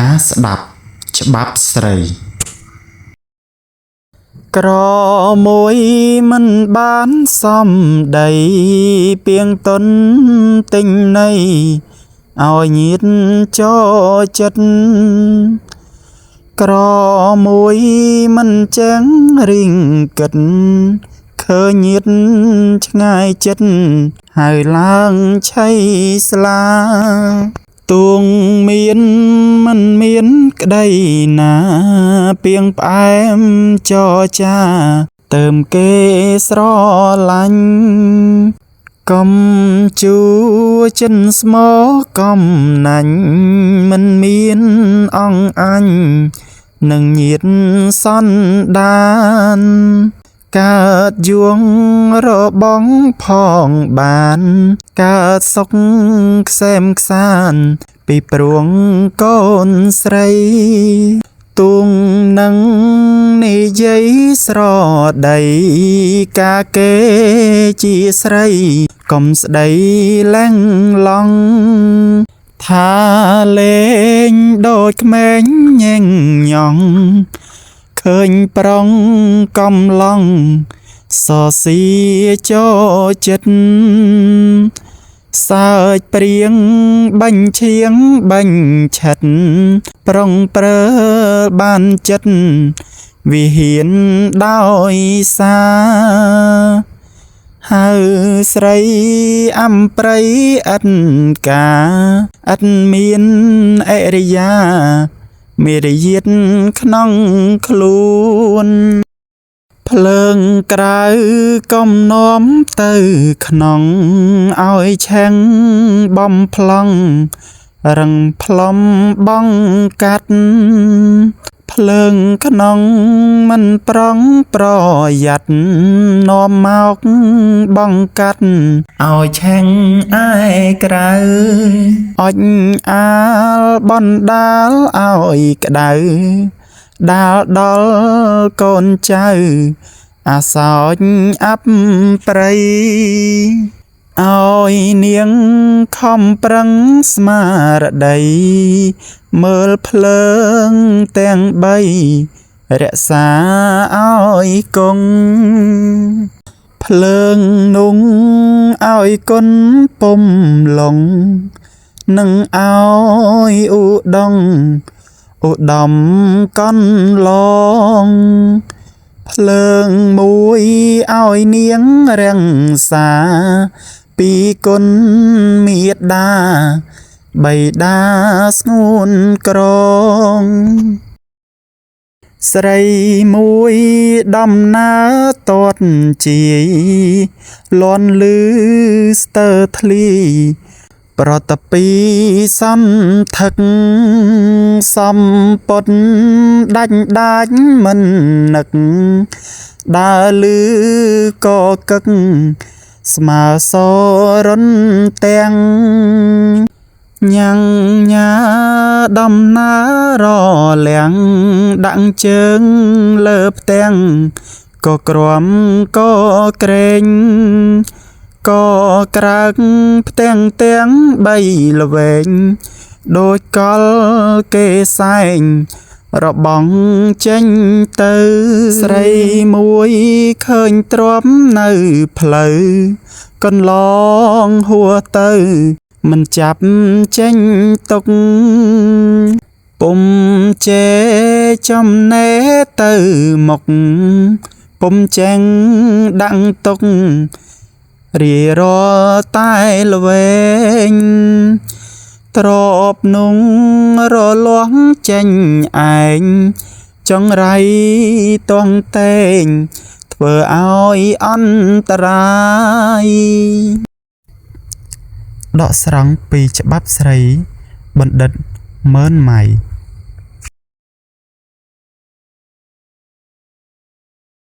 ការស្ដាប់ច្បាប់ស្រីក្រមួយមិនបានសំដីពីងតុនទិញន័យឲ្យញាតចោចិត្តក្រមួយមិនចាំងរៀងគិតឃើញញាតឆ្ងាយចិត្តហើយឡើងឆៃស្លាទួងមានមិនមានក្តីណាពីងផ្អែមចរចាเติมគេស្រឡាញ់កំជួចិនស្មោកំណាញ់មិនមានអង្អាញ់នឹងញាតសន្តានកើតយួងរបងផងបានកើតសុខខ្សែមខ្សានពីព្រួងកូនស្រីទួងនឹងនិយាយស្រដីកាគេជាស្រីកុំស្ដីលែងឡង់ថាលេងដូចក្មេងញែងញងឃើញប្រុងកំឡង់សស៊ីចោចិត្តសើចព្រៀងបាញ់ឈៀងបាញ់ឆិតប្រុងប្រើបានចិត្តវិហ៊ានដោយសាហៅស្រីអំប្រៃអិតកាអិតមានអរិយាមេរយាទក្នុងខ្លួនភ្លើងក្រៅកំនាំទៅក្នុងឲ្យឆេងបំផ្លង់រឹងផ្លំបងកាត់ភ្លើងក្នុងមិនប្រងប្រយ័ត្ននាំមកបងកាត់ឲ្យឆេងឯក្រៅអុចអាលបណ្ដាលឲ្យក្តៅដាលដល់កូនចៅអាសោចអាប់ប្រៃឲ្យនាងខំប្រឹងស្មារតីមើលភ្លើងទាំងបីរក្សាឲ្យគង់ភ្លើងនុងឲ្យគុណពុំលងនឹងឲ្យឧដងឧត្តមកន់ឡងភ្លើងមួយឲ្យនាងរាំងសាពីគុណមេដាបៃតាស្ងួនក្រងស្រីមួយដំណើរតតជាយលន់លឺស្ទើរធ្លីប្រតពីសំថឹកសំពត់ដាច់ដាច់មិននឹកដើរលឺក៏កឹកស្មើសរុនទាំងញ៉ាំងញ៉ាដំណើររលាំងដាក់ជើងលើផ្ទាំងក៏ក្រំក៏ក្រែងក៏ក្រើកផ្ទាំងទាំងបីល្វែងដូចកលគេសែងរបងចេញទៅស្រីមួយឃើញទ្រាំនៅផ្លូវកន្លងហួរទៅមិនចាប់ចេញទុកពុំចេចំណេទៅមុខពុំចេញដាក់ទុករីរតែល្វែងទ្របនុងរលាស់ចេញឯងចង្រៃតងតែងធ្វើឲ្យអន្តរាយដកស្រង់ពីច្បាប់ស្រីបណ្ឌិតម៉ឺនម៉ៃ